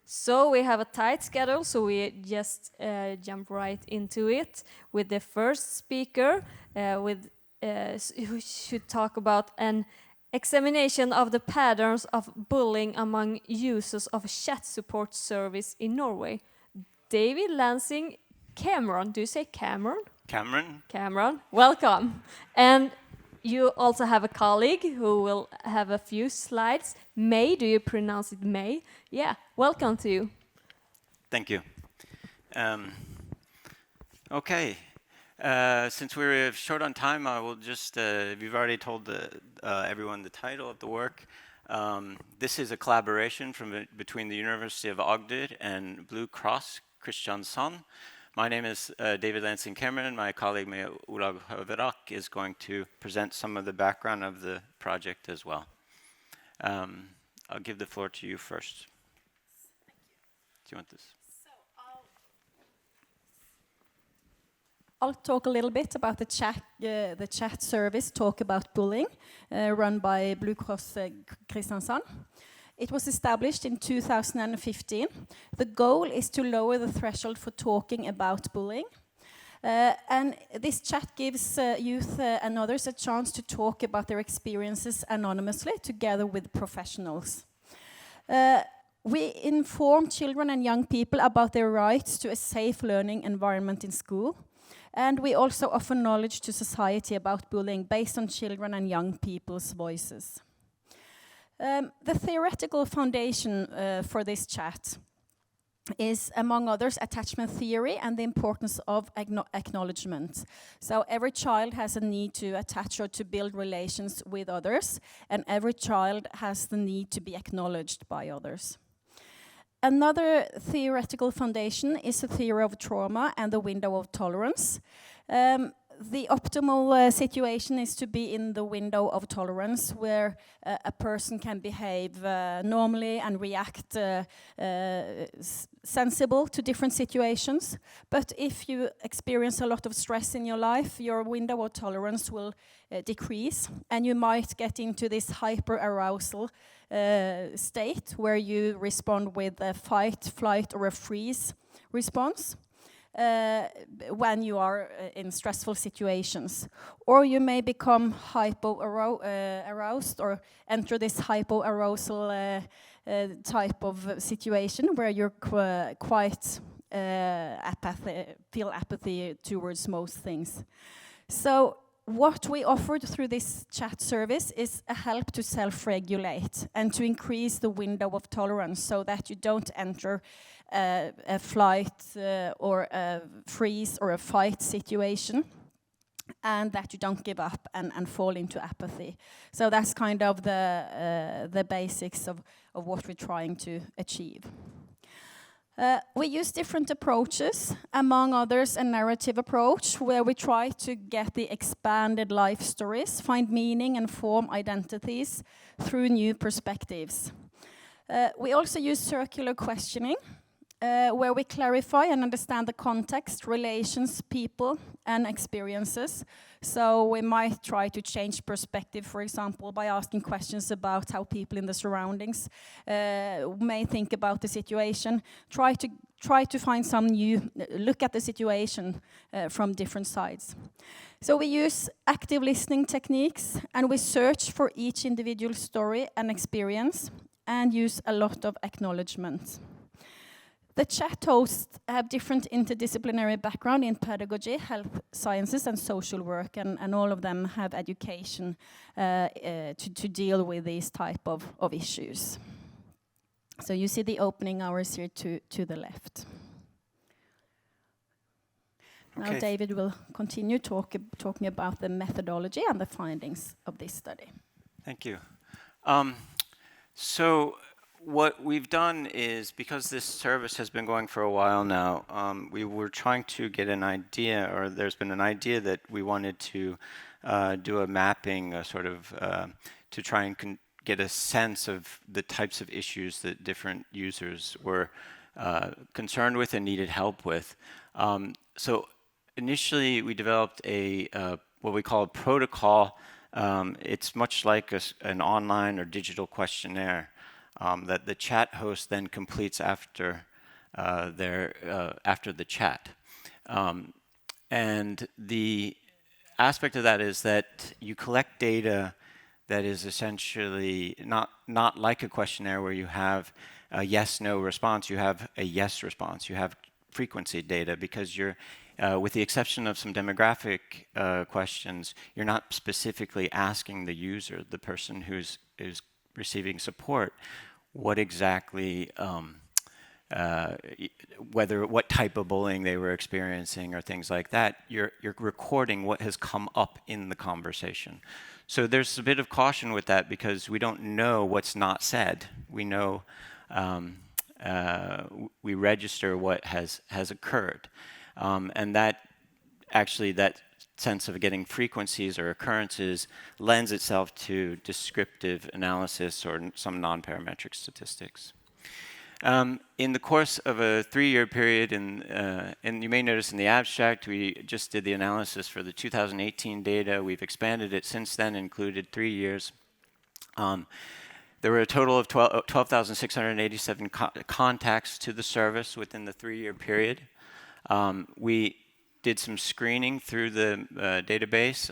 So we have a tight schedule, so we just jump right into it with the first speaker, who should talk about an examination of the patterns of bullying among users of a chat support service in Norway. David Lansing Cameron, do you say Cameron? Cameron, welcome. And you also have a colleague who will have a few slides. May, do you pronounce it May? Yeah, welcome to you. Thank you. Okay, since we're short on time, I will just, we've already told everyone the title of the work. This is a collaboration between the University of Agder and Blue Cross Kristiansand. My name is David Lansing Cameron, and my colleague May Olav Høverak is going to present some of the background of the project as well. I'll give the floor to you first. Do you want this? I'll talk a little bit about the chat service, Talk About Bullying, run by Blue Cross Kristiansand. It was established in 2015. The goal is to lower the threshold for talking about bullying. And this chat gives youth and others a chance to talk about their experiences anonymously together with professionals. We inform children and young people about their rights to a safe learning environment in school. And we also offer knowledge to society about bullying based on children and young people's voices. The theoretical foundation for this chat is, among others, attachment theory and the importance of acknowledgement. So every child has a need to attach or to build relations with others, and every child has the need to be acknowledged by others. Another theoretical foundation is the theory of trauma and the window of tolerance. The optimal situation is to be in the window of tolerance, where a person can behave normally and react sensible to different situations. But if you experience a lot of stress in your life, your window of tolerance will decrease, and you might get into this hyper-arousal state where you respond with a fight, flight, or a freeze response. When you are in stressful situations. Or you may become hypo-aroused or enter this hypo-arousal type of situation where you're quite feel apathy towards most things. So what we offered through this chat service is a help to self-regulate and to increase the window of tolerance so that you don't enter a flight or a freeze or a fight situation, and that you don't give up and fall into apathy. So that's kind of the basics of what we're trying to achieve. We use different approaches, among others a narrative approach, where we try to get the expanded life stories, find meaning and form identities through new perspectives. We also use circular questioning, where we clarify and understand the context, relations, people, and experiences. So we might try to change perspective, for example, by asking questions about how people in the surroundings may think about the situation. Try to find some new look at the situation from different sides. So we use active listening techniques, and we search for each individual story and experience, and use a lot of acknowledgement. The chat hosts have different interdisciplinary background in pedagogy, health sciences, and social work, and all of them have education to deal with these type of issues. So you see the opening hours here to the left. Okay. Now David will continue talking about the methodology and the findings of this study. Thank you. So what we've done is, because this service has been going for a while now, we were trying to get an idea, or there's been an idea that we wanted to do a mapping, to try and get a sense of the types of issues that different users were concerned with and needed help with. So initially we developed what we call a protocol. It's much like an online or digital questionnaire. that the chat host then completes after after the chat. And the aspect of that is that you collect data that is essentially not like a questionnaire where you have a yes/no response. You have a yes response. You have frequency data because you're, with the exception of some demographic questions, you're not specifically asking the user, the person who's receiving support, what exactly, what type of bullying they were experiencing or things like that. You're recording what has come up in the conversation. So there's a bit of caution with that because we don't know what's not said. We know, we register what has occurred. And that actually, that sense of getting frequencies or occurrences lends itself to descriptive analysis or some non-parametric statistics. In the course of a 3-year period, and you may notice in the abstract, we just did the analysis for the 2018 data. We've expanded it since then, included 3 years. There were a total of 12,687 contacts to the service within the 3-year period. We did some screening through the database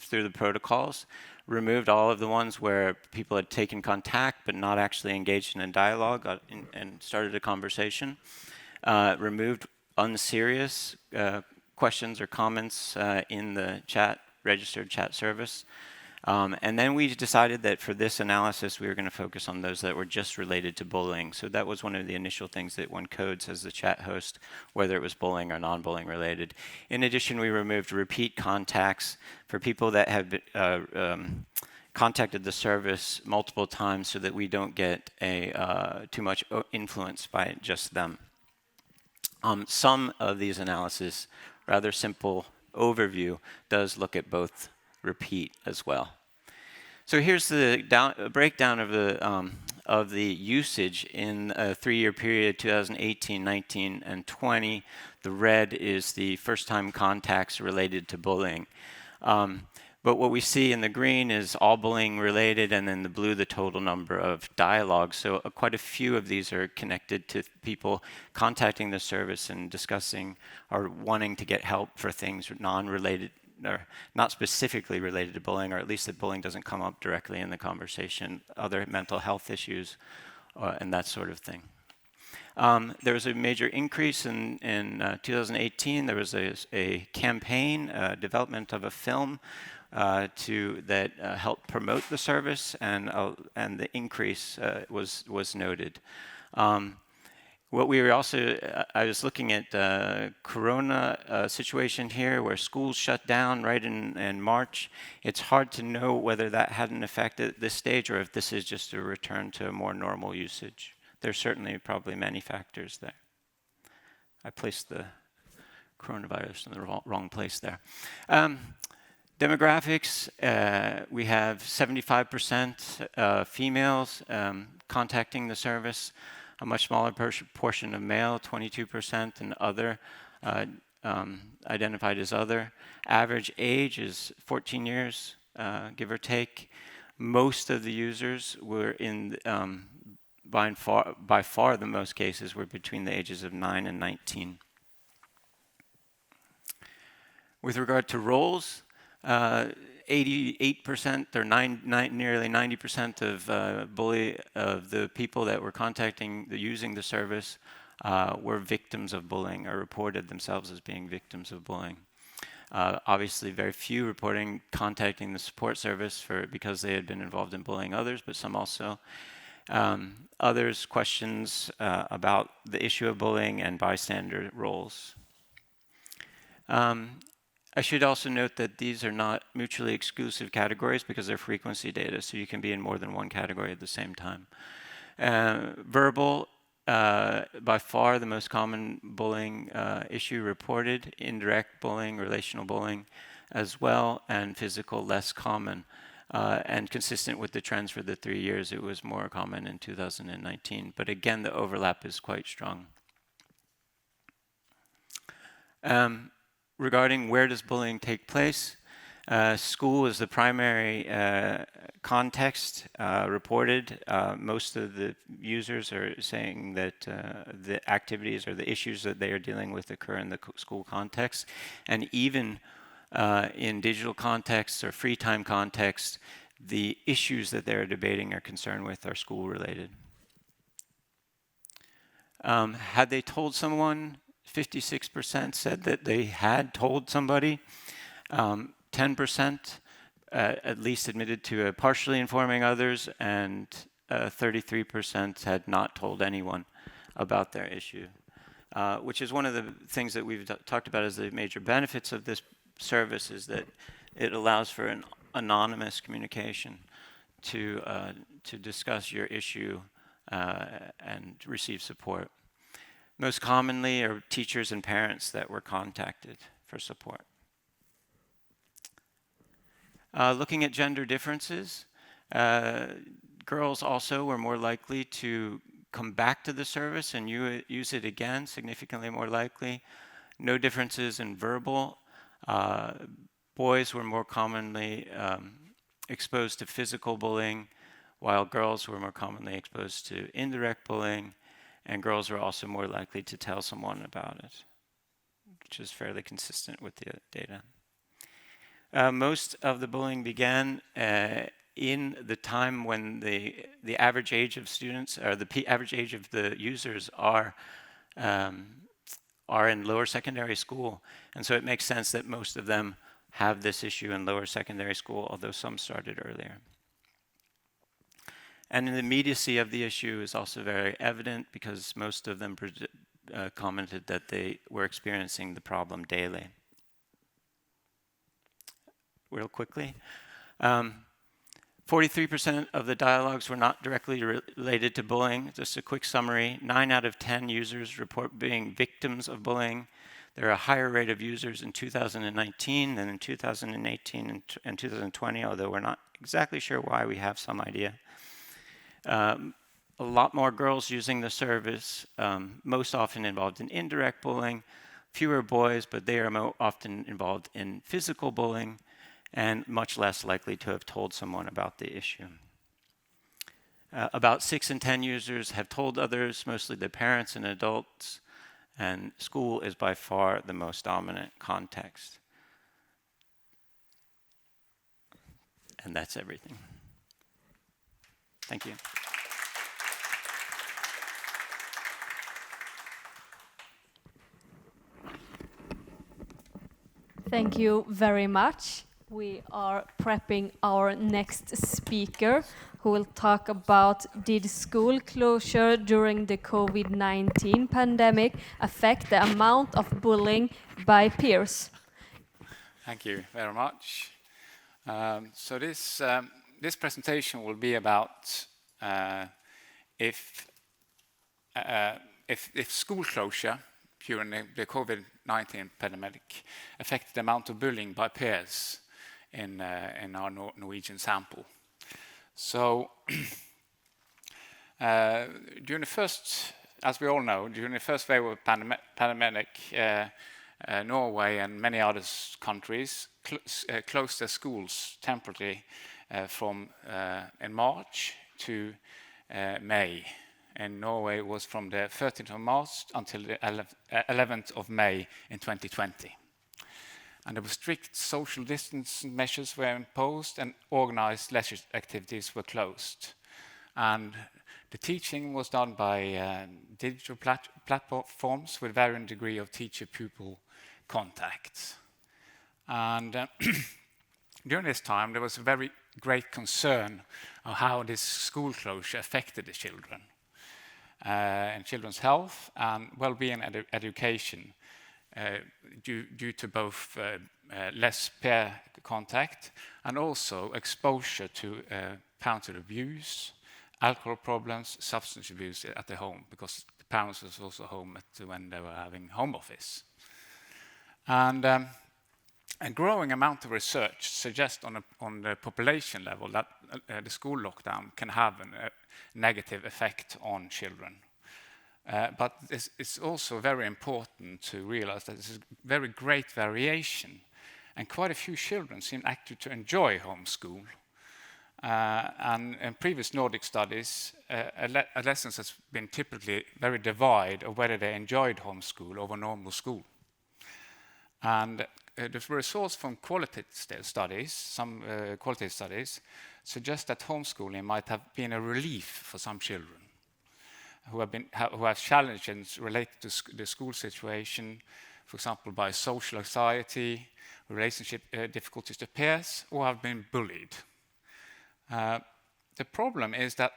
through the protocols, removed all of the ones where people had taken contact but not actually engaged in a dialogue and started a conversation, removed unserious questions or comments in the registered chat service. And then we decided that for this analysis, we were going to focus on those that were just related to bullying. So that was one of the initial things that one codes as the chat host, whether it was bullying or non-bullying related. In addition, we removed repeat contacts for people that have contacted the service multiple times so that we don't get too much influence by just them. Some of these analysis, rather simple overview, does look at both repeat as well. So here's the breakdown of the usage in a 3-year period, 2018, 19, and 20. The red is the first-time contacts related to bullying. But what we see in the green is all bullying related, and then the blue, the total number of dialogues. So quite a few of these are connected to people contacting the service and discussing or wanting to get help for things non-related, or not specifically related to bullying, or at least that bullying doesn't come up directly in the conversation, other mental health issues, and that sort of thing. There was a major increase in 2018. There was a campaign, development of a film that helped promote the service, and the increase was noted. What we were also, I was looking at Corona situation here where schools shut down right in March. It's hard to know whether that had an effect at this stage or if this is just a return to a more normal usage. There's certainly probably many factors there. I placed the coronavirus in the wrong place there. Demographics, we have 75% females contacting the service. A much smaller portion of male, 22%, and other, identified as other. Average age is 14 years, give or take. Most of the users were by far the most cases were between the ages of 9 and 19. With regard to roles, 88% or nearly 90% of the people that were using the service were victims of bullying or reported themselves as being victims of bullying. Obviously, very few contacting the support service because they had been involved in bullying others, but some also. Others questions about the issue of bullying and bystander roles. I should also note that these are not mutually exclusive categories because they're frequency data, so you can be in more than one category at the same time. Verbal, by far the most common bullying issue reported, indirect bullying, relational bullying as well, and physical less common. And consistent with the trends for the 3 years, it was more common in 2019. But again, the overlap is quite strong. Regarding where does bullying take place, school is the primary context reported. Most of the users are saying that the activities or the issues that they are dealing with occur in the school context. And even in digital contexts or free time contexts, the issues that they're debating or concerned with are school related. Had they told someone? 56% said that they had told somebody. 10% at least admitted to partially informing others, and 33% had not told anyone about their issue, which is one of the things that we've talked about as the major benefits of this service, is that it allows for an anonymous communication to discuss your issue and receive support. Most commonly are teachers and parents that were contacted for support. Looking at gender differences, girls also were more likely to come back to the service and use it again, significantly more likely. No differences in verbal. Boys were more commonly exposed to physical bullying, while girls were more commonly exposed to indirect bullying, and girls were also more likely to tell someone about it, which is fairly consistent with the data. Most of the bullying began in the time when the average age of students, or the average age of the users are in lower secondary school. And so it makes sense that most of them have this issue in lower secondary school, although some started earlier. And the immediacy of the issue is also very evident, because most of them commented that they were experiencing the problem daily. Real quickly, 43% of the dialogues were not directly related to bullying. Just a quick summary: 9 out of 10 users report being victims of bullying. There are a higher rate of users in 2019 than in 2018 and 2020, although we're not exactly sure why. We have some idea. A lot more girls using the service, most often involved in indirect bullying. Fewer boys, but they are more often involved in physical bullying, and much less likely to have told someone about the issue. About 6 in 10 users have told others, mostly their parents and adults, and school is by far the most dominant context. And that's everything. Thank you. Thank you very much. We are prepping our next speaker, who will talk about, did school closure during the COVID-19 pandemic affect the amount of bullying by peers? Thank you very much. So this presentation will be about if school closure during the COVID-19 pandemic affected the amount of bullying by peers in our Norwegian sample. So during the first, as we all know, during the first wave of pandemic, Norway and many other countries closed their schools temporarily from in March to May. In Norway, it was from the 13th of March until the 11th of May in 2020. And there were strict social distance measures were imposed, and organized leisure activities were closed. And the teaching was done by digital platforms with varying degree of teacher-pupil contact. And during this time, there was a very great concern of how this school closure affected the children and children's health and well-being and education due to both less peer contact and also exposure to parental abuse, alcohol problems, substance abuse at the home, because the parents was also home when they were having home office. And a growing amount of research suggests on the population level that the school lockdown can have a negative effect on children. But it's also very important to realize that there's a very great variation, and quite a few children seem actually to enjoy homeschool. And in previous Nordic studies, adolescents has been typically very divided of whether they enjoyed homeschool over normal school. And the results from qualitative studies, some qualitative studies, suggest that homeschooling might have been a relief for some children who have challenges related to the school situation, for example, by social anxiety, relationship difficulties to peers, or have been bullied. The problem is that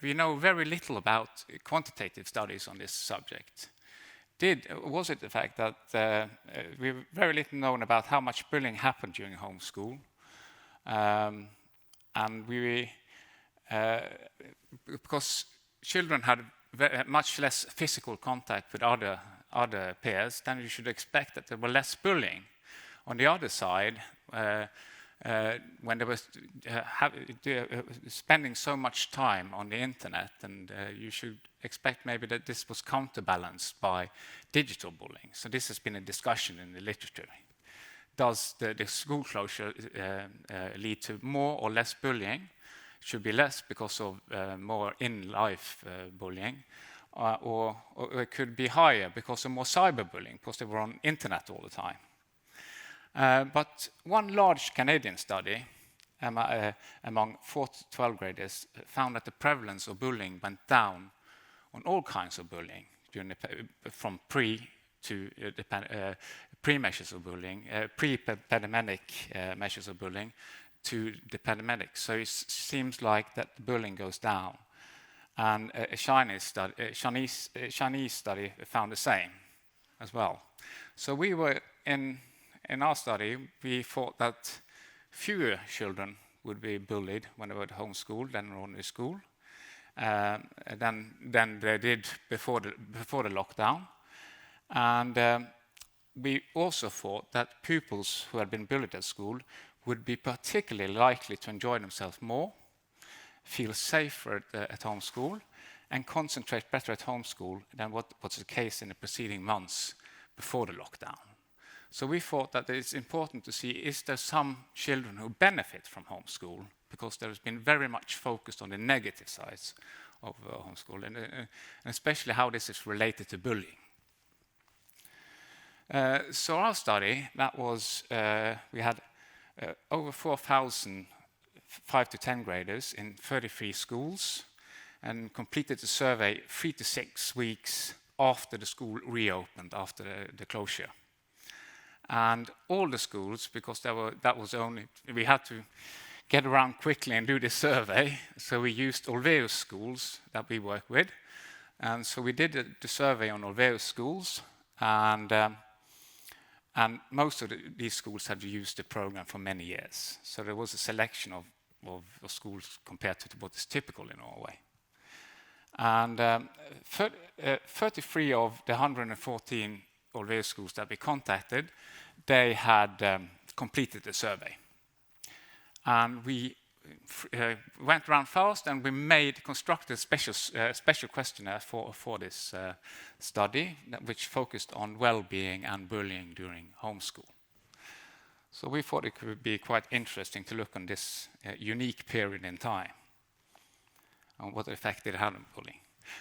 we know very little about quantitative studies on this subject. Was it the fact that we very little known about how much bullying happened during homeschool, and because children had much less physical contact with other peers, then you should expect that there were less bullying. On the other side, when they were spending so much time on the internet, and you should expect maybe that this was counterbalanced by digital bullying. So this has been a discussion in the literature. Does the school closure lead to more or less bullying? It should be less because of more in-life bullying, or it could be higher because of more cyberbullying, because they were on internet all the time. But one large Canadian study among 4th to 12 graders found that the prevalence of bullying went down on all kinds of bullying, from pre-measures of bullying, pre-pandemic measures of bullying, to the pandemic. So it seems like that bullying goes down. And a Chinese study found the same as well. So we were in our study, we thought that fewer children would be bullied when they were at homeschool than in ordinary school, than they did before the lockdown. And we also thought that pupils who had been bullied at school would be particularly likely to enjoy themselves more, feel safer at homeschool, and concentrate better at homeschool than what was the case in the preceding months before the lockdown. So we thought that it's important to see, is there some children who benefit from homeschool? Because there has been very much focused on the negative sides of homeschool, and especially how this is related to bullying. So our study, that was, we had over 4,000 5 to 10 graders in 33 schools, and completed the survey 3 to 6 weeks after the school reopened, after the closure. And all the schools, because we had to get around quickly and do this survey, so we used Olveus schools that we work with. And so we did the survey on Olveus schools, and most of these schools had used the program for many years. So there was a selection of schools compared to what is typical in Norway. And 33 of the 114 Olveus schools that we contacted, they had completed the survey. And we went around fast, and we constructed a special questionnaire for this study, which focused on well-being and bullying during homeschool. So we thought it could be quite interesting to look on this unique period in time and what effect it had on bullying.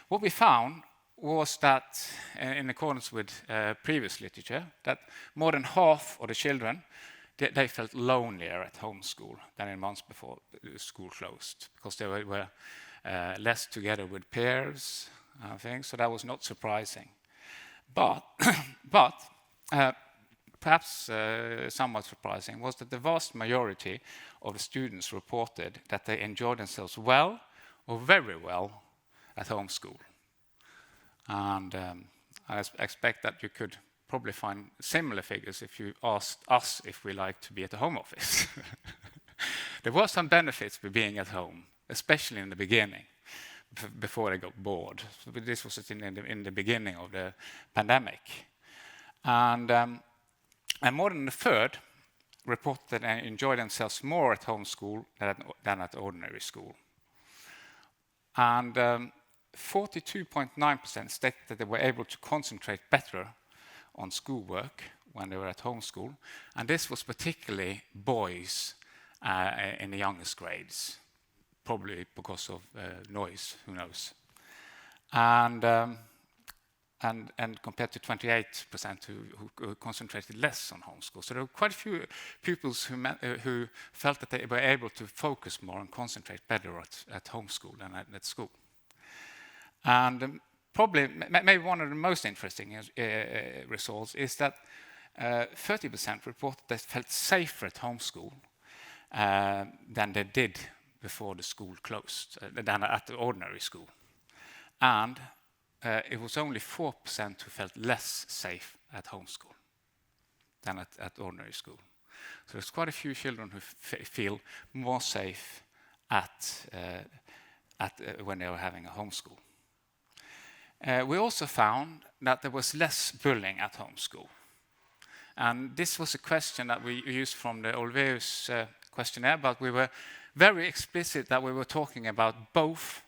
What we found was that, in accordance with previous literature, that more than half of the children, they felt lonelier at homeschool than in months before the school closed, because they were less together with peers and things, so that was not surprising. But perhaps somewhat surprising was that the vast majority of the students reported that they enjoyed themselves well or very well at homeschool. And I expect that you could probably find similar figures if you asked us if we like to be at the home office. There were some benefits with being at home, especially in the beginning, before they got bored. So this was in the beginning of the pandemic. And more than a third reported that they enjoyed themselves more at homeschool than at ordinary school. And 42.9% stated that they were able to concentrate better on schoolwork when they were at homeschool, and this was particularly boys in the youngest grades. probably because of noise, who knows. And compared to 28% who concentrated less on homeschool. So there were quite a few pupils who felt that they were able to focus more and concentrate better at homeschool than at school. And probably, maybe one of the most interesting results is that 30% reported they felt safer at homeschool than they did before the school closed, than at the ordinary school. And it was only 4% who felt less safe at homeschool than at ordinary school. So there's quite a few children who feel more safe when they were having a homeschool. We also found that there was less bullying at homeschool. And this was a question that we used from the Olveus questionnaire, but we were very explicit that we were talking about both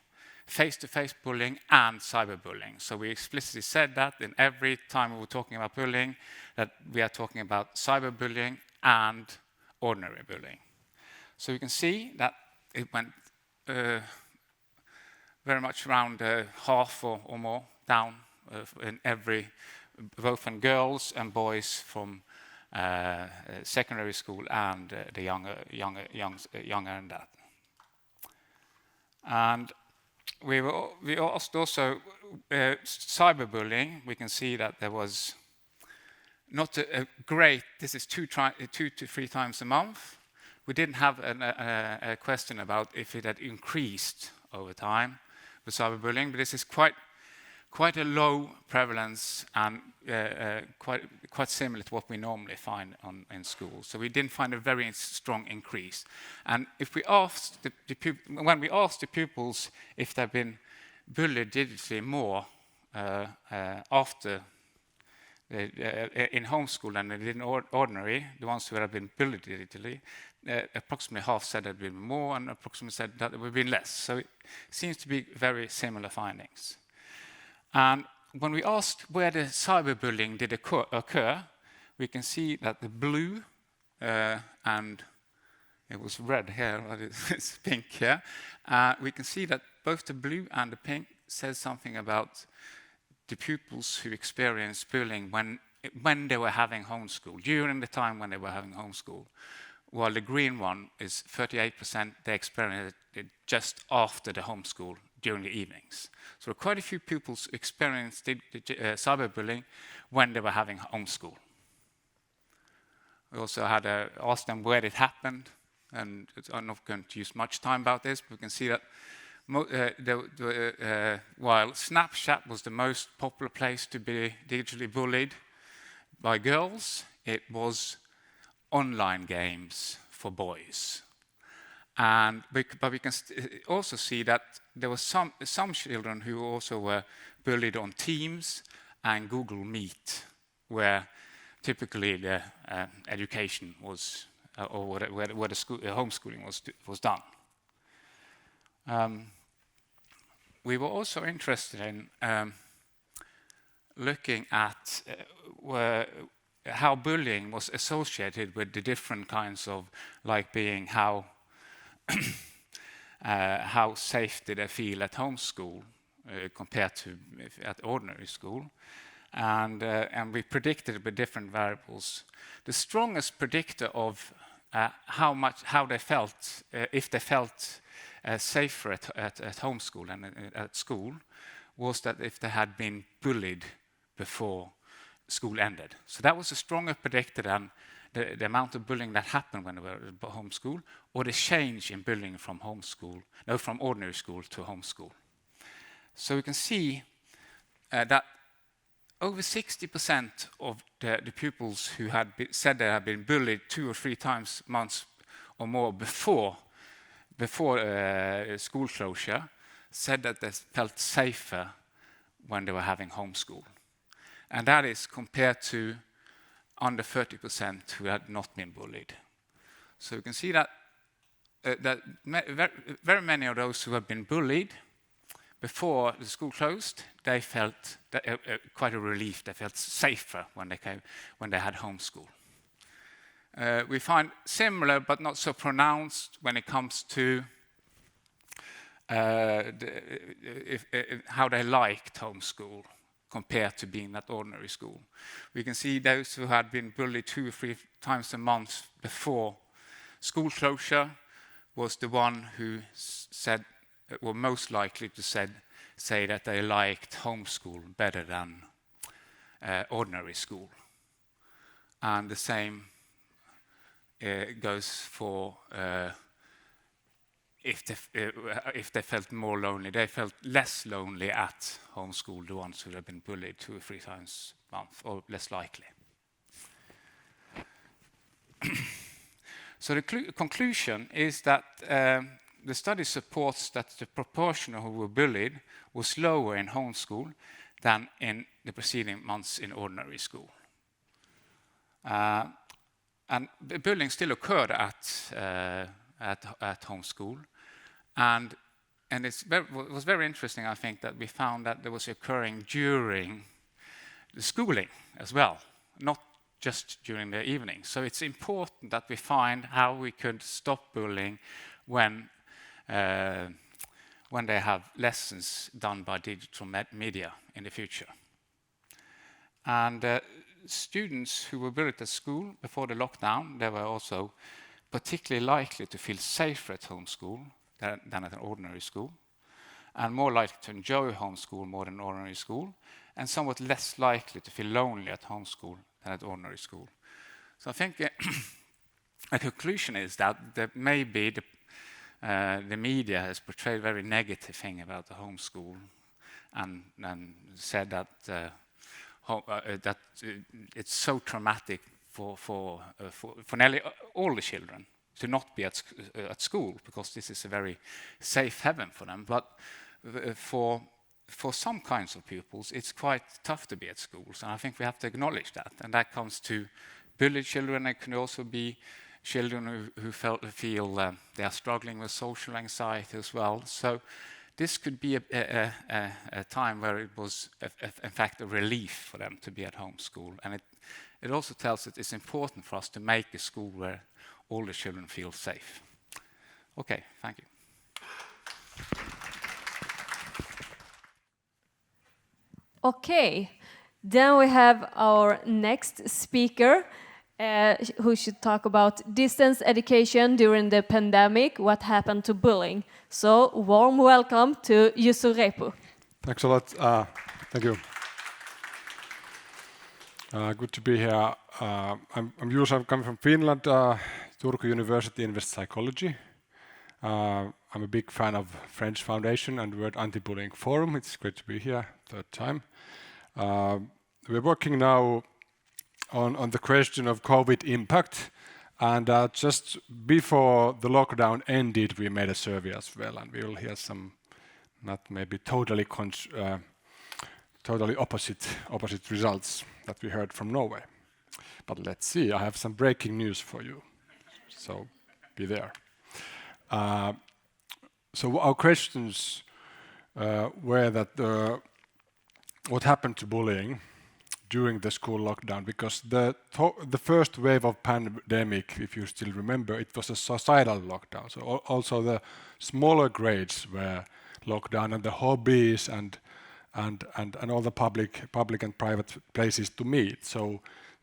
face-to-face bullying and cyberbullying. So we explicitly said that in every time we were talking about bullying, that we are talking about cyberbullying and ordinary bullying. So you can see that it went very much around half or more down in every, both in girls and boys from secondary school and the younger than that. And we asked also cyberbullying. We can see that there was not a great. This is 2 to 3 times a month. We didn't have a question about if it had increased over time with cyberbullying, but this is quite a low prevalence and quite similar to what we normally find in schools. So we didn't find a very strong increase. And if we asked when we asked the pupils if they've been bullied digitally more after in homeschool than they did in ordinary, the ones who had been bullied digitally, approximately half said there had been more, and approximately said that there would be less. So it seems to be very similar findings. And when we asked where the cyberbullying did occur, we can see that the blue, and it was red here, but it's pink here. We can see that both the blue and the pink says something about the pupils who experienced bullying when they were having homeschool, during the time when they were having homeschool. While the green one is 38%, they experienced it just after the homeschool during the evenings. So quite a few pupils experienced cyberbullying when they were having homeschool. We also had asked them where it happened, and I'm not going to use much time about this, but we can see that while Snapchat was the most popular place to be digitally bullied by girls, it was online games for boys. But we can also see that there were some children who also were bullied on Teams and Google Meet, where typically the education was, or where the homeschooling was done. We were also interested in looking at how bullying was associated with the different kinds of, like being how safe did they feel at homeschool compared to at ordinary school, and we predicted with different variables. The strongest predictor of how they felt, if they felt safer at homeschool and at school, was that if they had been bullied before school ended. So that was a stronger predictor than the amount of bullying that happened when they were at homeschool, or the change in bullying from from ordinary school to homeschool. So we can see that over 60% of the pupils who had said they had been bullied 2 or 3 times months or more before school closure said that they felt safer when they were having homeschool. And that is compared to under 30% who had not been bullied. So you can see that very many of those who have been bullied before the school closed, they felt quite a relief. They felt safer when they had homeschool. We find similar but not so pronounced when it comes to how they liked homeschool compared to being at ordinary school. We can see those who had been bullied 2 or 3 times a month before school closure was the one who said, were most likely to say that they liked homeschool better than ordinary school. And the same goes for if they felt more lonely. They felt less lonely at homeschool, the ones who have been bullied 2 or 3 times a month, or less likely. So the conclusion is that the study supports that the proportion who were bullied was lower in homeschool than in the preceding months in ordinary school. And bullying still occurred at homeschool, and it was very interesting, I think, that we found that there was occurring during the schooling as well, not just during the evening. So it's important that we find how we could stop bullying when they have lessons done by digital media in the future. And students who were bullied at school before the lockdown, they were also particularly likely to feel safer at homeschool than at an ordinary school, and more likely to enjoy homeschool more than ordinary school, and somewhat less likely to feel lonely at homeschool than at ordinary school. So I think a conclusion is that maybe the media has portrayed a very negative thing about the homeschool and said that that it's so traumatic for nearly all the children to not be at school, because this is a very safe haven for them. But for some kinds of pupils, it's quite tough to be at schools, and I think we have to acknowledge that. And that comes to bullied children. It can also be children who feel they are struggling with social anxiety as well. So this could be a time where it was, in fact, a relief for them to be at home school. And it also tells that it's important for us to make a school where all the children feel safe. Okay, thank you. Okay, then we have our next speaker who should talk about distance education during the pandemic, what happened to bullying. So, warm welcome to Juuso Repo. Thanks a lot. Thank you. Good to be here. I'm Juuso, I'm coming from Finland, Turku University in West Psychology. I'm a big fan of French Foundation and World Anti-Bullying Forum. It's great to be here, third time. We're working now on the question of COVID impact, and just before the lockdown ended, we made a survey as well, and we will hear some, not maybe totally opposite results that we heard from Norway. But let's see, I have some breaking news for you, so be there. So our questions were that what happened to bullying during the school lockdown, because the first wave of pandemic, if you still remember, it was a societal lockdown. So also the smaller grades were locked down, and the hobbies and all the public and private places to meet. So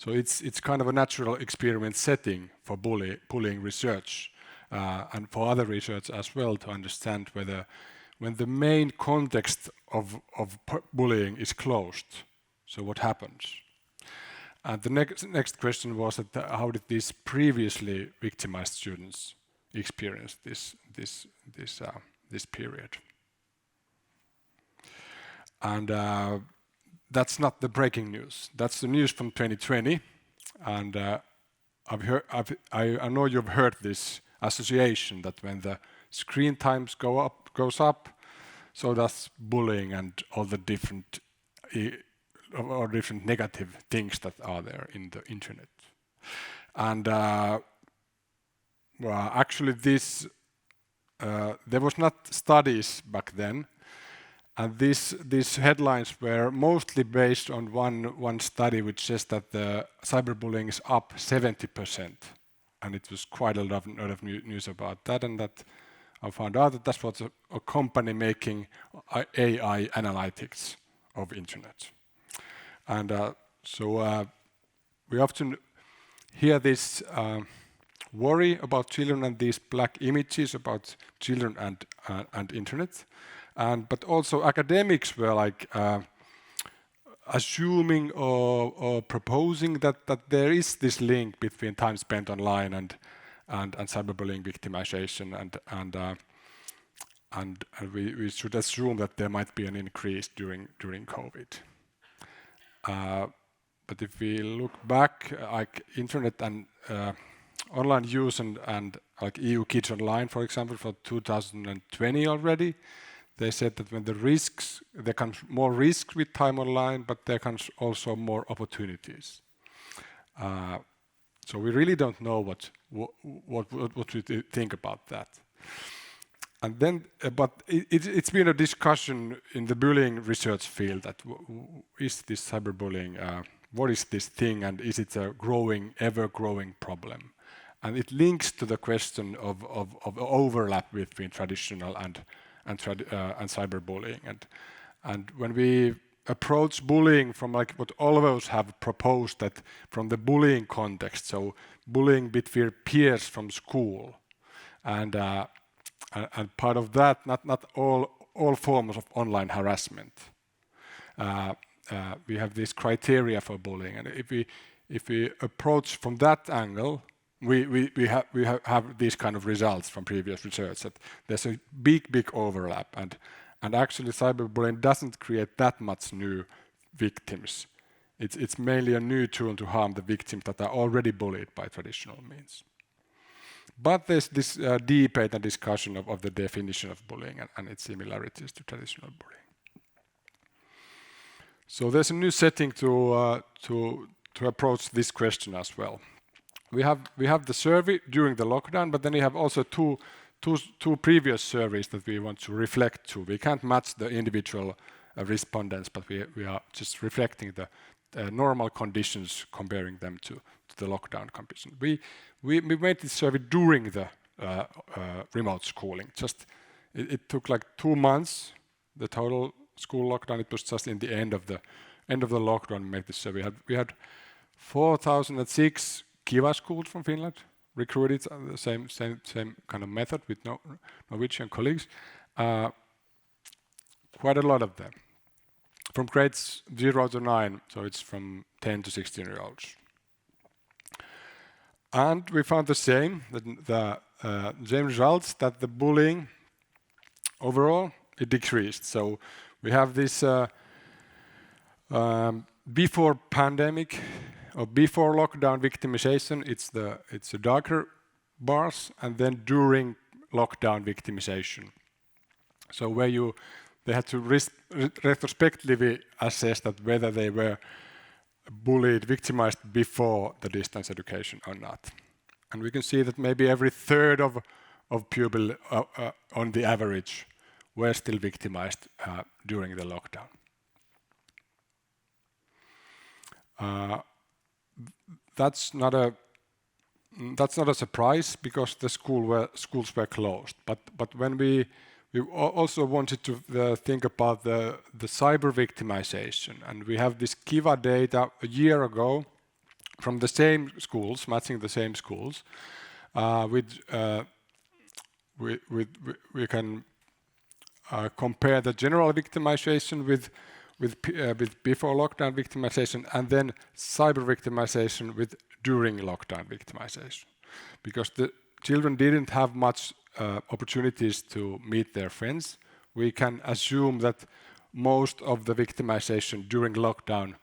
it's kind of a natural experiment setting for bullying research and for other research as well, to understand whether when the main context of bullying is closed, so what happens? And the next question was that how did these previously victimized students experience this period? And that's not the breaking news. That's the news from 2020. And I know you've heard this association that when the screen times goes up, so does bullying and all the different negative things that are there in the internet. And well, actually this there was not studies back then, and these headlines were mostly based on one study which says that the cyberbullying is up 70%, and it was quite a lot of news about that, and that I found out that that was a company making AI analytics of internet. And so we often hear this worry about children and these black images about children and internet. But also academics were like assuming or proposing that there is this link between time spent online and cyberbullying victimization, and we should assume that there might be an increase during COVID. But if we look back, like internet and online use and like EU Kids Online, for example, for 2020 already, they said that when there comes more risks with time online, but there comes also more opportunities. So we really don't know what we think about that. And then, but it's been a discussion in the bullying research field that is this cyberbullying, what is this thing, and is it a ever-growing problem? And it links to the question of overlap between traditional and cyberbullying. And when we approach bullying from like what all of us have proposed, that from the bullying context, so bullying between peers from school, and part of that, not all forms of online harassment. We have this criteria for bullying, and if we approach from that angle, we have these kind of results from previous research that there's a big overlap, and actually cyberbullying doesn't create that much new victims. It's mainly a new tool to harm the victims that are already bullied by traditional means. But there's this debate and discussion of the definition of bullying and its similarities to traditional bullying. So there's a new setting to approach this question as well. We have the survey during the lockdown, but then we have also two previous surveys that we want to reflect to. We can't match the individual respondents, but we are just reflecting the normal conditions, comparing them to the lockdown conditions. We made this survey during the remote schooling. It took like 2 months, the total school lockdown. It was just in the end of the lockdown we made this survey. We had 4,006 Kiva schools from Finland recruited, the same kind of method with Norwegian colleagues. Quite a lot of them. From grades 0 to 9, so it's from 10 to 16-year-olds. And we found the same results, that the bullying overall, it decreased. So we have this before pandemic or before lockdown victimization, it's the darker bars, and then during lockdown victimization. So where they had to retrospectively assess that whether they were bullied, victimized before the distance education or not. And we can see that maybe every third of pupils on the average were still victimized during the lockdown. That's not a surprise, because the schools were closed. But when we also wanted to think about the cyber victimization, and we have this Kiva data a year ago from the same schools, matching the same schools. We can compare the general victimization with before lockdown victimization, and then cyber victimization with during lockdown victimization, because the children didn't have much opportunities to meet their friends. We can assume that most of the victimization during lockdown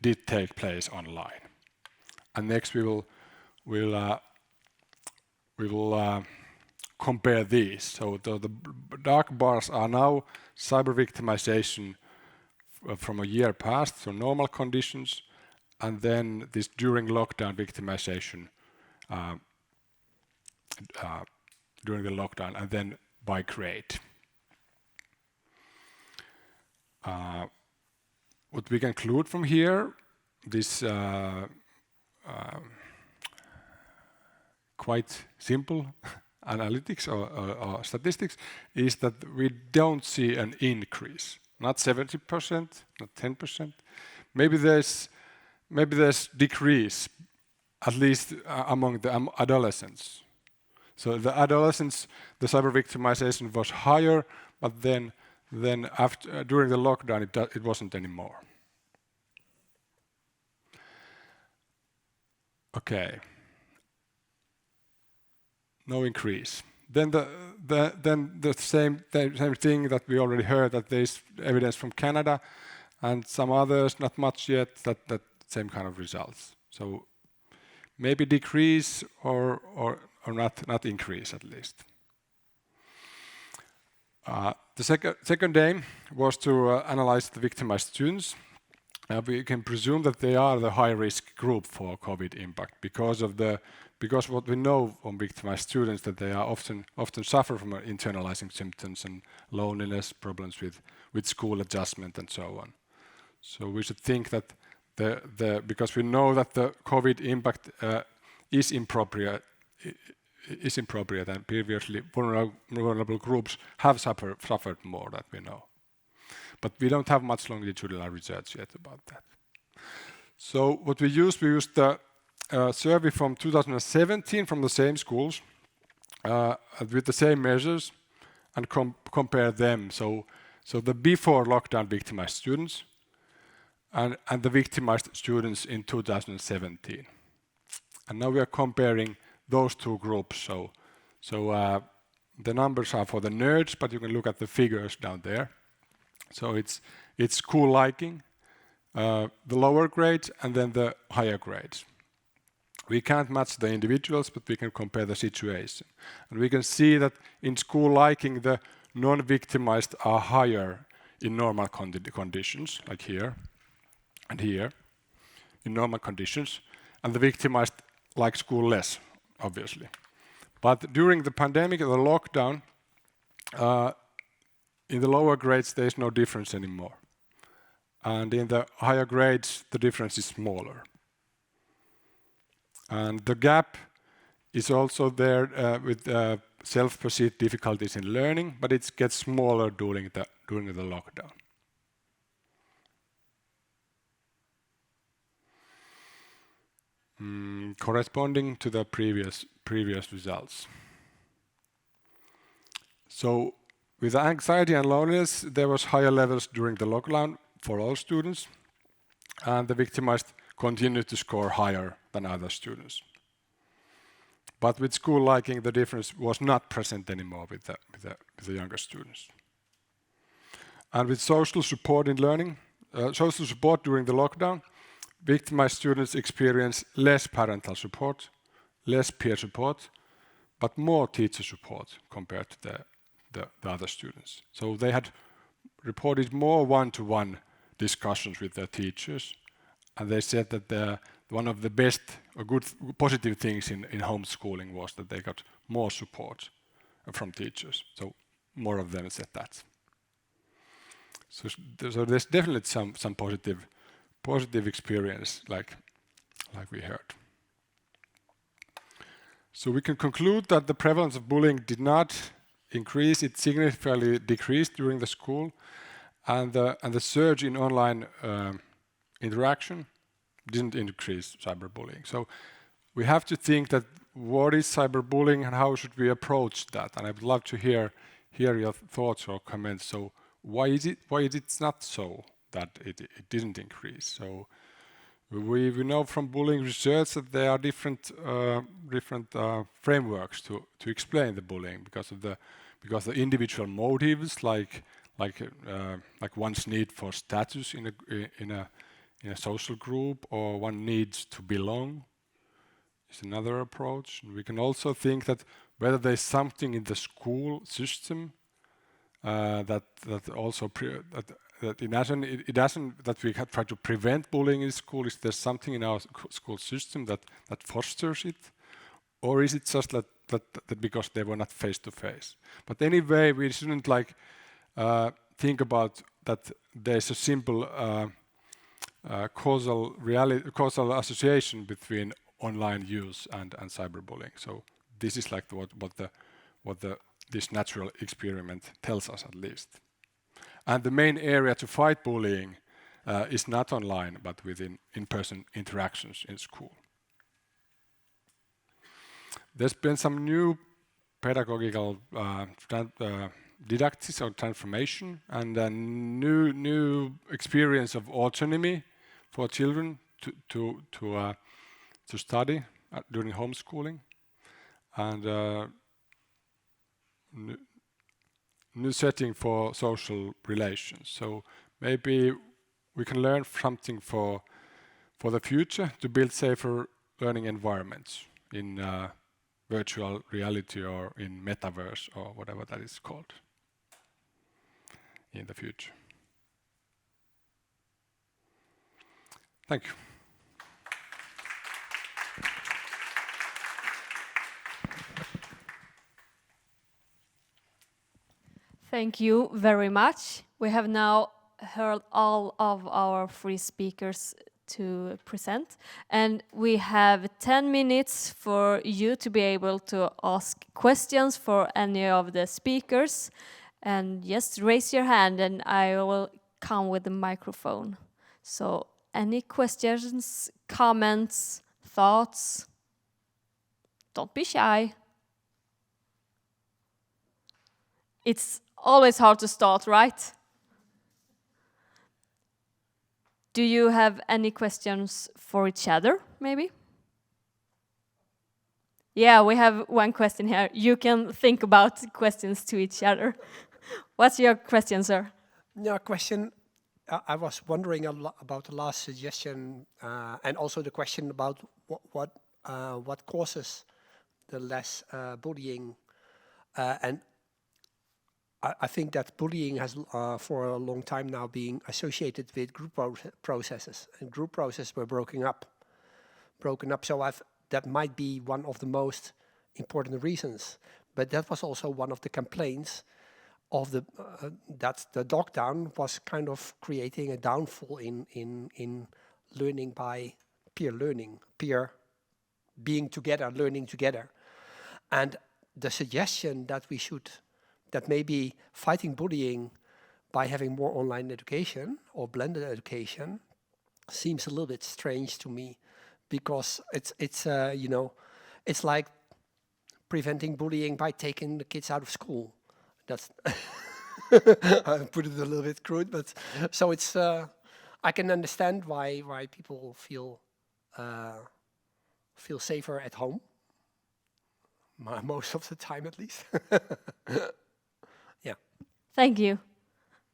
did take place online. And next we will compare these. So the dark bars are now cyber victimization from a year past, so normal conditions, and then this during lockdown victimization during the lockdown, and then by grade. What we conclude from here, this quite simple analytics or statistics is that we don't see an increase. Not 70%, not 10%. Maybe there's decrease, at least among the adolescents. So the adolescents, the cyber victimization was higher, but then after during the lockdown it wasn't anymore. Okay. No increase. Then the same thing that we already heard, that there's evidence from Canada and some others, not much yet, that same kind of results. So maybe decrease or not increase at least. The second aim was to analyze the victimized students. We can presume that they are the high-risk group for COVID impact because what we know from victimized students, that they are often suffer from internalizing symptoms and loneliness, problems with school adjustment and so on. So we should think that because we know that the COVID impact is inappropriate and previously vulnerable groups have suffered more, that we know. But we don't have much longitudinal research yet about that. So what we used the survey from 2017 from the same schools with the same measures and compare them. So the before lockdown victimized students and the victimized students in 2017. And now we are comparing those two groups. So the numbers are for the nerds, but you can look at the figures down there. So it's school liking, the lower grades, and then the higher grades. We can't match the individuals, but we can compare the situation. And we can see that in school liking, the non-victimized are higher in normal conditions, like here and here, in normal conditions, and the victimized like school less, obviously. But during the pandemic, the lockdown, in the lower grades, there is no difference anymore. And in the higher grades, the difference is smaller. And the gap is also there with self-perceived difficulties in learning, but it gets smaller during the lockdown. Corresponding to the previous results. So with anxiety and loneliness, there was higher levels during the lockdown for all students, and the victimized continued to score higher than other students. But with school liking, the difference was not present anymore with the younger students. And with social support in learning, social support during the lockdown, victimized students experience less parental support, less peer support, but more teacher support compared to the other students. So they had reported more one-to-one discussions with their teachers, and they said that one of the best or good positive things in homeschooling was that they got more support from teachers. So more of them said that. So there's definitely some positive experience, like we heard. So we can conclude that the prevalence of bullying did not increase; it significantly decreased during the school, and the surge in online interaction didn't increase cyberbullying. So we have to think that what is cyberbullying and how should we approach that? And I would love to hear your thoughts or comments. So why is it not so that it didn't increase? So we know from bullying research that there are different frameworks to explain the bullying because the individual motives like one's need for status in a social group, or one needs to belong is another approach. And we can also think that whether there's something in the school system that we have tried to prevent bullying in school. Is there something in our school system that fosters it, or is it just that because they were not face to face? But anyway, we shouldn't think about that. There's a simple causal association between online use and cyberbullying. So this is like what what this natural experiment tells us, at least. And the main area to fight bullying is not online, but within in-person interactions in school. There's been some new pedagogical didactics or transformation, and a new experience of autonomy for children to study during homeschooling, and new setting for social relations. So maybe we can learn something for the future to build safer learning environments in virtual reality or in metaverse or whatever that is called in the future. Thank you. Thank you very much. We have now heard all of our three speakers to present, and we have 10 minutes for you to be able to ask questions for any of the speakers. And just raise your hand and I will come with the microphone. So any questions, comments, thoughts? Don't be shy. It's always hard to start, right? Do you have any questions for each other, maybe? Yeah, we have one question here. You can think about questions to each other. What's your question, sir? Yeah, question. I was wondering about the last suggestion, and also the question about what causes the less bullying, and I think that bullying has for a long time now been associated with group processes, and group processes were broken up. So that might be one of the most important reasons, but that was also one of the complaints of that the lockdown was kind of creating a downfall in learning by peer learning, peer being together, learning together. And the suggestion that maybe fighting bullying by having more online education or blended education seems a little bit strange to me, because it's like preventing bullying by taking the kids out of school. That's I put it a little bit crude, but so it's I can understand why people feel safer at home, most of the time at least. Yeah. Thank you.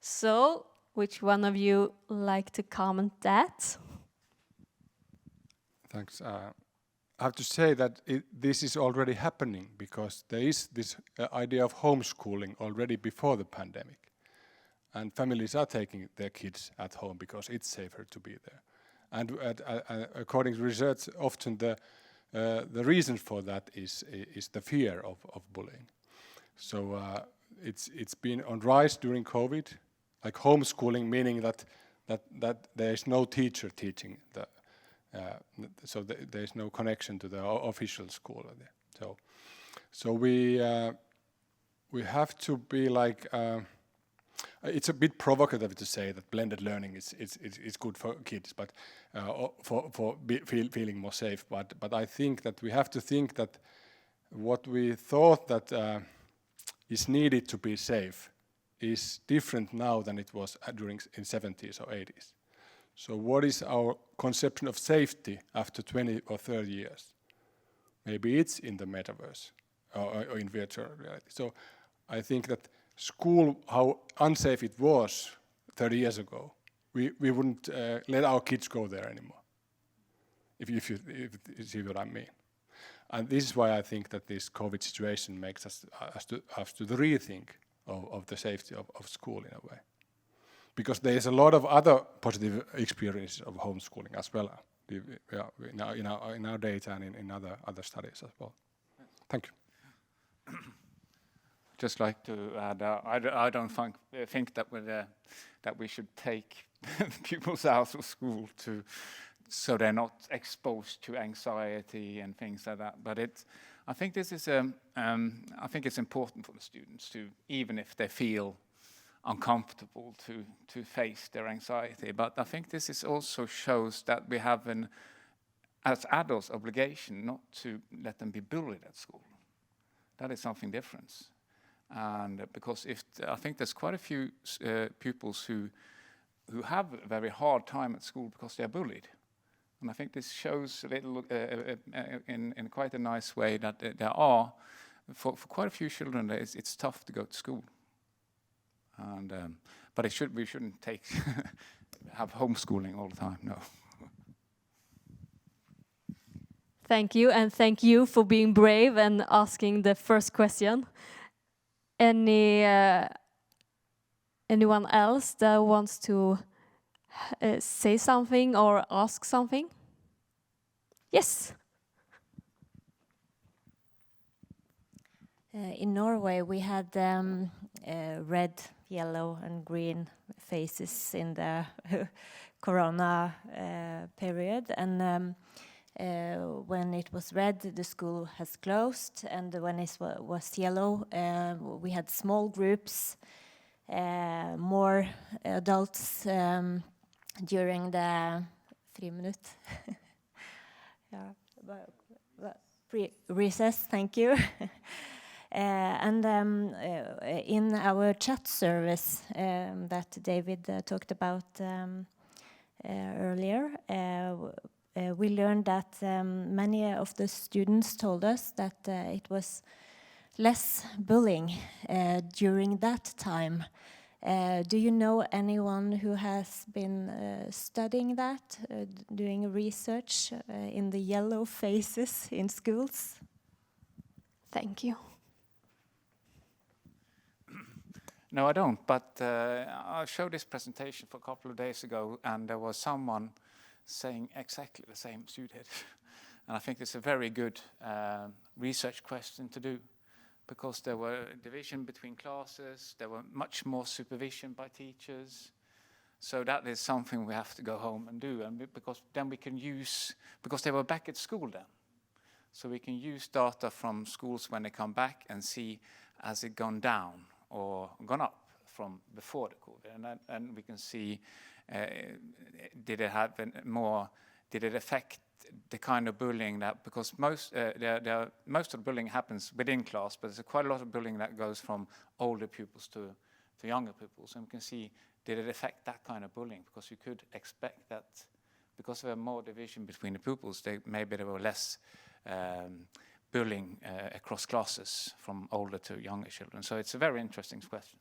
So, which one of you like to comment that? Thanks. I have to say that this is already happening, because there is this idea of homeschooling already before the pandemic. And families are taking their kids at home because it's safer to be there. And according to research, often the reason for that is the fear of bullying. So it's been on rise during COVID, like homeschooling, meaning that there is no teacher teaching so there is no connection to the official school. So we have to be like. It's a bit provocative to say that blended learning is good for kids, but for feeling more safe. But I think that we have to think that what we thought that is needed to be safe is different now than it was during in 70s or 80s. So what is our conception of safety after 20 or 30 years? Maybe it's in the metaverse or in virtual reality. So I think that school, how unsafe it was 30 years ago, we wouldn't let our kids go there anymore, if you see what I mean. And this is why I think that this COVID situation makes us to rethink of the safety of school in a way. Because there is a lot of other positive experiences of homeschooling as well, in our data and in other studies as well. Thank you. Just like to add, I don't think that we should take pupils out of school so they're not exposed to anxiety and things like that. But I think this is I think it's important for the students to, even if they feel uncomfortable, to face their anxiety. But I think this is also shows that we have an, as adults, obligation not to let them be bullied at school. That is something different. And because I think there's quite a few pupils who have a very hard time at school because they are bullied. And I think this shows a little, in quite a nice way, that there are, for quite a few children, it's tough to go to school. And but we shouldn't have homeschooling all the time. No. Thank you, and thank you for being brave and asking the first question. Anyone else that wants to say something or ask something? Yes. In Norway, we had red, yellow, and green phases in the Corona period, and when it was red, the school has closed, and when it was yellow, we had small groups, more adults during the friminutt. Recess, thank you. And in our chat service that David talked about earlier, we learned that many of the students told us that it was less bullying during that time. Do you know anyone who has been studying that, doing research in the yellow phases in schools? Thank you. No, I don't, but I showed this presentation for a couple of days ago, and there was someone saying exactly the same as you did. And I think it's a very good research question to do, because there were division between classes, there were much more supervision by teachers. So that is something we have to go home and do, and because then we can use, because they were back at school then. So we can use data from schools when they come back and see, has it gone down or gone up from before the COVID, and we can see, did it affect the kind of bullying that, because most of the bullying happens within class, but there's quite a lot of bullying that goes from older pupils to younger pupils, and we can see, did it affect that kind of bullying? Because you could expect that because there were more division between the pupils, maybe there were less bullying across classes from older to younger children. So it's a very interesting question.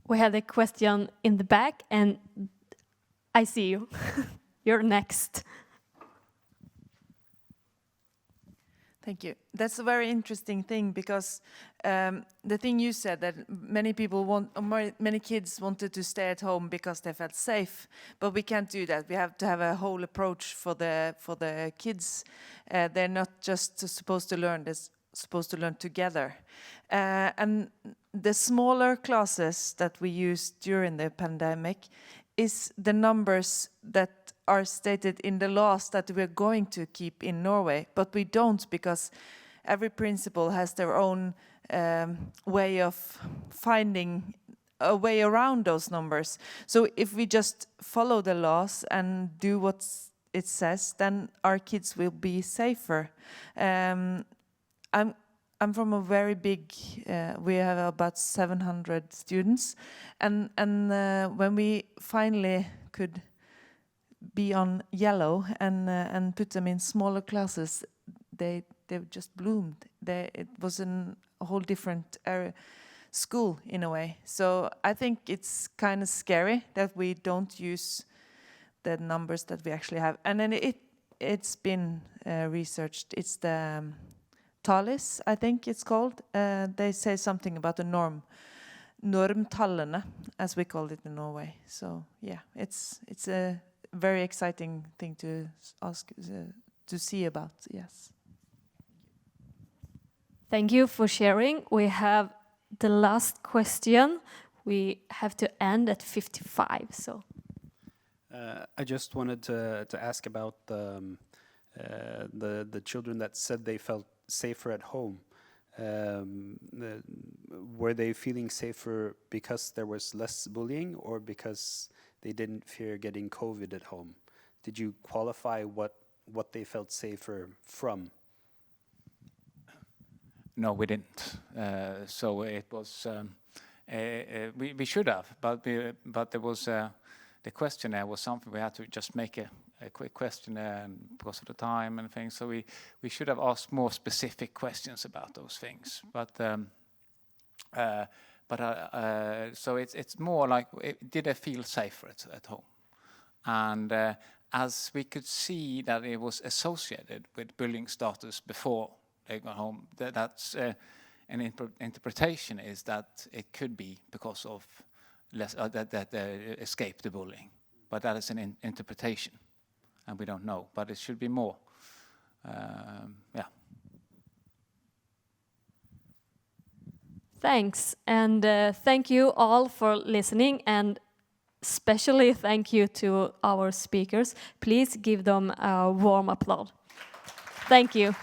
We had a question in the back, and I see you. You're next. Thank you. That's a very interesting thing, because the thing you said, that many people many kids wanted to stay at home because they felt safe, but we can't do that. We have to have a whole approach for the kids. They're not just supposed to learn; they're supposed to learn together. And the smaller classes that we used during the pandemic is the numbers that are stated in the laws that we're going to keep in Norway, but we don't, because every principal has their own way of finding a way around those numbers. So if we just follow the laws and do what it says, then our kids will be safer. I'm from a very big, we have about 700 students, and when we finally could be on yellow and put them in smaller classes, they just bloomed. It was a whole different school in a way. So I think it's kind of scary that we don't use the numbers that we actually have. And then it's been researched. It's the Talis, I think it's called. They say something about the normtallene, as we call it in Norway. So yeah, it's a very exciting thing to ask, to see about. Yes. Thank you for sharing. We have the last question. We have to end at 55. So I just wanted to ask about the children that said they felt safer at home, were they feeling safer because there was less bullying or because they didn't fear getting COVID at home? Did you qualify what they felt safer from? No, we didn't. So it was, we should have, but there was, the questionnaire was something we had to just make a quick questionnaire, and because of the time and things, so we should have asked more specific questions about those things. So it's more like, did they feel safer at home? And as we could see that it was associated with bullying status before they got home, that's an interpretation is that it could be because of less that they escaped the bullying, but that is an interpretation, and we don't know. But it should be more. Yeah. Thanks, and thank you all for listening, and especially thank you to our speakers. Please give them a warm applause. Thank you.